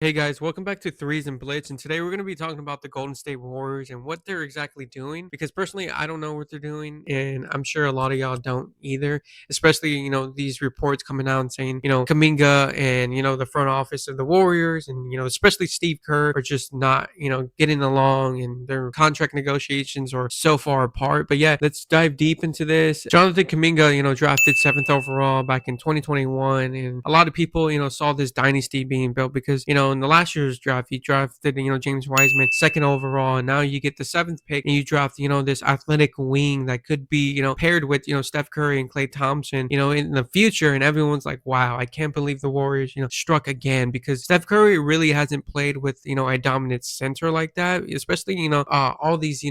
Hey guys, welcome back to Threes and Blitz. And today we're going to be talking about the Golden State Warriors and what they're exactly doing. Because personally, I don't know what they're doing, and I'm sure a lot of y'all don't either. Especially, these reports coming out and saying, Kaminga and the front office of the Warriors, and especially Steve Kerr are just not, getting along, and their contract negotiations are so far apart. But yeah, let's dive deep into this. Jonathan Kaminga, drafted seventh overall back in 2021, and a lot of people, saw this dynasty being built because in the last year's draft, you drafted, James Wiseman second overall, and now you get the seventh pick and you draft, this athletic wing that could be, paired with, Steph Curry and Klay Thompson, in the future. And everyone's like, wow, I can't believe the Warriors, struck again because Steph Curry really hasn't played with, a dominant center like that, especially, all these,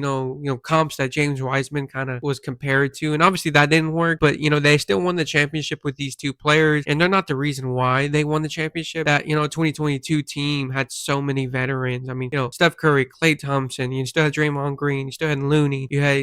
comps that James Wiseman kind of was compared to. And obviously that didn't work, but, they still won the championship with these two players. And they're not the reason why they won the championship. That, 2022 team had so many veterans. I mean, Steph Curry, Klay Thompson, you still had Draymond Green, you still had Looney, you had,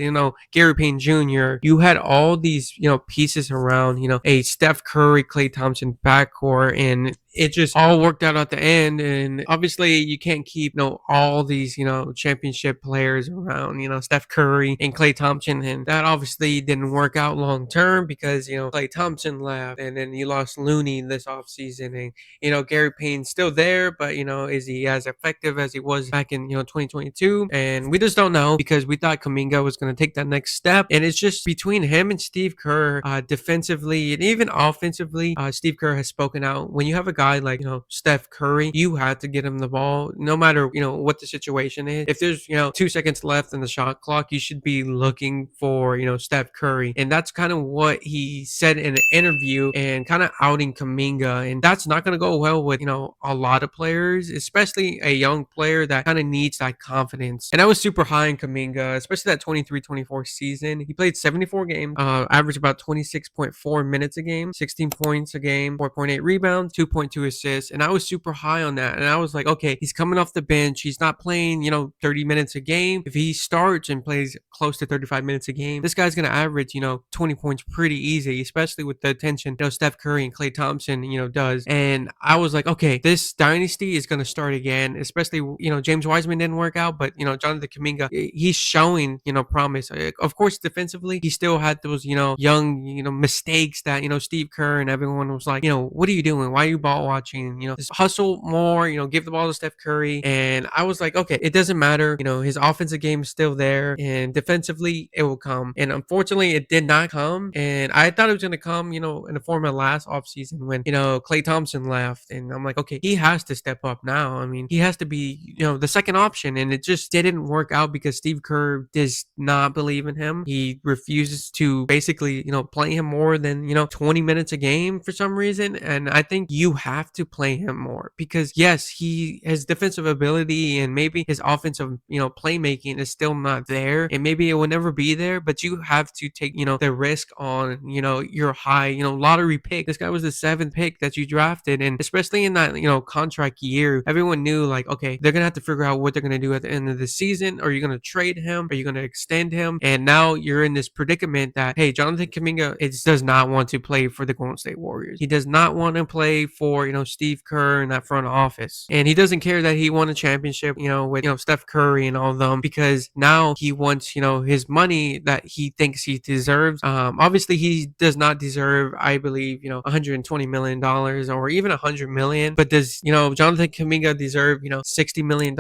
Gary Payton Jr. You had all these, pieces around, a Steph Curry, Klay Thompson backcourt, and it just all worked out at the end. And obviously you can't keep all these championship players around, Steph Curry and Klay Thompson, and that obviously didn't work out long term because Klay Thompson left, and then you lost Looney this offseason, and Gary Payne's still there, but is he as effective as he was back in 2022? And we just don't know because we thought Kaminga was going to take that next step, and it's just between him and Steve Kerr, defensively and even offensively. Steve Kerr has spoken out. When you have a guy like Steph Curry, you have to get him the ball no matter what the situation is. If there's 2 seconds left in the shot clock, you should be looking for Steph Curry, and that's kind of what he said in an interview, and kind of outing Kaminga. And that's not going to go well with a lot of players, especially a young player that kind of needs that confidence. And I was super high in Kaminga, especially that 23-24 season. He played 74 games, averaged about 26.4 minutes a game, 16 points a game, 4.8 rebounds, 2.2 assists. And I was super high on that. And I was like, okay, he's coming off the bench. He's not playing 30 minutes a game. If he starts and plays close to 35 minutes a game, this guy's going to average 20 points pretty easy, especially with the attention Steph Curry and Klay Thompson does. And I was like, okay, this dynasty is going to start again, especially James Wiseman didn't work out, but Jonathan Kaminga, he's showing promise. Of course, defensively he still had those young mistakes that Steve Kerr and everyone was like, what are you doing, why are you ball watching, just hustle more, give the ball to Steph Curry. And I was like, okay, it doesn't matter, his offensive game is still there, and defensively it will come. And unfortunately it did not come, and I thought it was going to come in the form of last offseason when Klay Thompson left. And I'm like, okay, he has to step up now. I mean, he has to be the second option, and it just didn't work out because Steve Kerr does not believe in him. He refuses to basically play him more than 20 minutes a game for some reason. And I think you have to play him more because yes, his defensive ability and maybe his offensive playmaking is still not there, and maybe it will never be there, but you have to take the risk on your high lottery pick. This guy was the seventh pick that you drafted, and especially in that contract year, everyone knew like, okay, they're gonna have to figure out what they're gonna do at the end of the season. Are you gonna trade him? Are you gonna extend him? And now you're in this predicament that, hey, Jonathan Kaminga does not want to play for the Golden State Warriors. He does not want to play for Steve Kerr in that front office, and he doesn't care that he won a championship with Steph Curry and all of them, because now he wants his money that he thinks he deserves. Obviously he does not deserve, I believe, $120 million or even $100 million, but does Jonathan Kaminga deserve $60 million?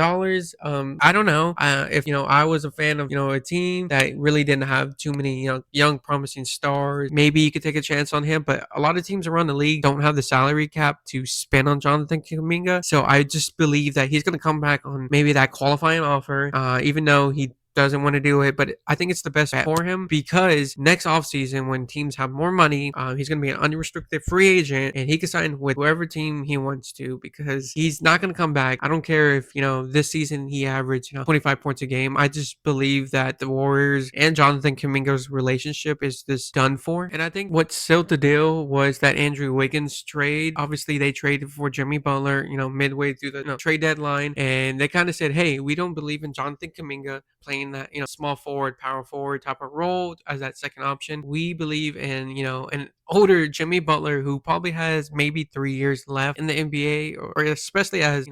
I don't know. If I was a fan of a team that really didn't have too many young promising stars, maybe you could take a chance on him. But a lot of teams around the league don't have the salary cap to spend on Jonathan Kaminga, so I just believe that he's going to come back on maybe that qualifying offer, even though he doesn't want to do it. But I think it's the best bet for him because next offseason, when teams have more money, he's going to be an unrestricted free agent, and he can sign with whoever team he wants to because he's not going to come back. I don't care if this season he averaged 25 points a game. I just believe that the Warriors and Jonathan Kaminga's relationship is just done for. And I think what sealed the deal was that Andrew Wiggins trade. Obviously they traded for Jimmy Butler midway through the trade deadline, and they kind of said, hey, we don't believe in Jonathan Kaminga playing playing that, small forward, power forward type of role as that second option. We believe in, an older Jimmy Butler who probably has maybe 3 years left in the NBA, or especially as,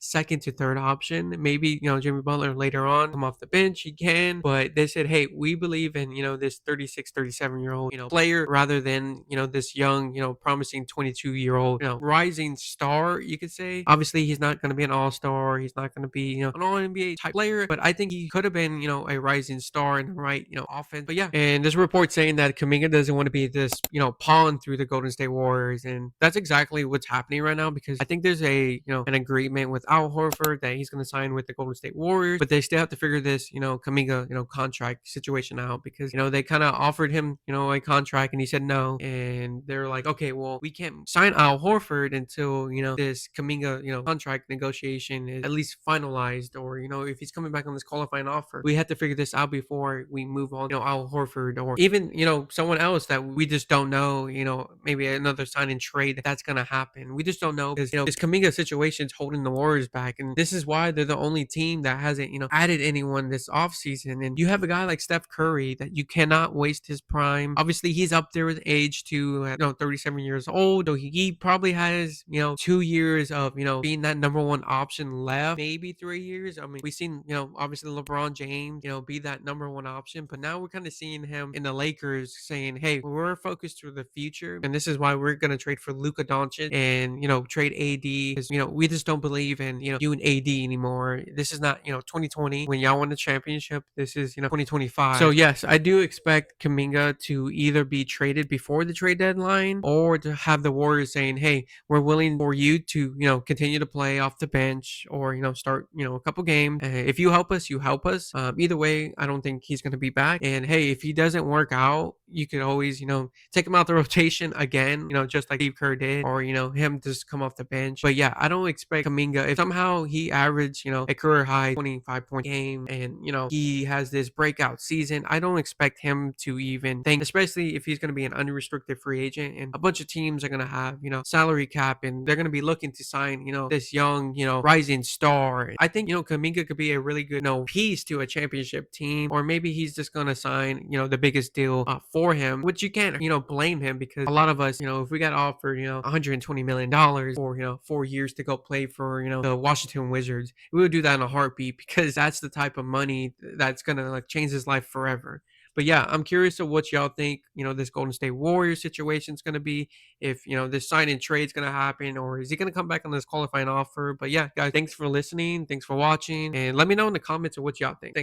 second to third option. Maybe, Jimmy Butler later on come off the bench, he can. But they said, hey, we believe in, this 36, 37-year old, player rather than, this young, promising 22-year-old, rising star, you could say. Obviously, he's not going to be an all-star. He's not going to be, an all NBA type player, but I think he could have been, a rising star in the right, offense. But yeah, and this report saying that Kaminga doesn't want to be this, pawn through the Golden State Warriors. And that's exactly what's happening right now, because I think there's an agreement with Al Horford that he's going to sign with the Golden State Warriors, but they still have to figure this, Kaminga, contract situation out, because, they kind of offered him, a contract and he said no. And they're like, okay, well, we can't sign Al Horford until, this Kaminga, contract negotiation is at least finalized, or, if he's coming back on this qualifying offer, we have to figure this out before we move on, Al Horford, or even, someone else that we just don't know, maybe another sign and trade that's going to happen. We just don't know, because, this Kaminga situation is holding the Warriors back. And this is why they're the only team that hasn't, added anyone this offseason. And you have a guy like Steph Curry that you cannot waste his prime. Obviously, he's up there with age to, 37 years old. So he probably has, 2 years of, being that number one option left, maybe 3 years. I mean, we've seen, obviously LeBron James, be that number one option. But now we're kind of seeing him in the Lakers saying, hey, we're focused for the future. And this is why we're going to trade for Luka Doncic and, trade AD, because, we just don't believe in, you and AD anymore. This is not, 2020 when y'all won the championship. This is, 2025. So yes, I do expect Kaminga to either be traded before the trade deadline, or to have the Warriors saying, hey, we're willing for you to, continue to play off the bench, or, start, a couple games. If you help us, you help us. Either way, I don't think he's going to be back. And hey, if he doesn't work out, you could always, take him out the rotation again, just like Steve Kerr did, or, him just come off the bench. But yeah, I don't expect Kaminga, if somehow he averaged, a career high 25-point game, and, he has this breakout season, I don't expect him to even think, especially if he's going to be an unrestricted free agent, and a bunch of teams are going to have, salary cap, and they're going to be looking to sign, this young, rising star. I think, Kaminga could be a really good, piece to a championship team, or maybe he's just going to sign, the biggest deal for him, which you can't, blame him, because a lot of us, if we got offered, $120 million for, 4 years to go play for, the Washington Wizards, we would do that in a heartbeat, because that's the type of money that's going to like change his life forever. But yeah, I'm curious of what y'all think, this Golden State Warriors situation is going to be, if, this sign and trade is going to happen, or is he going to come back on this qualifying offer? But yeah, guys, thanks for listening. Thanks for watching. And let me know in the comments of what y'all think. Thanks.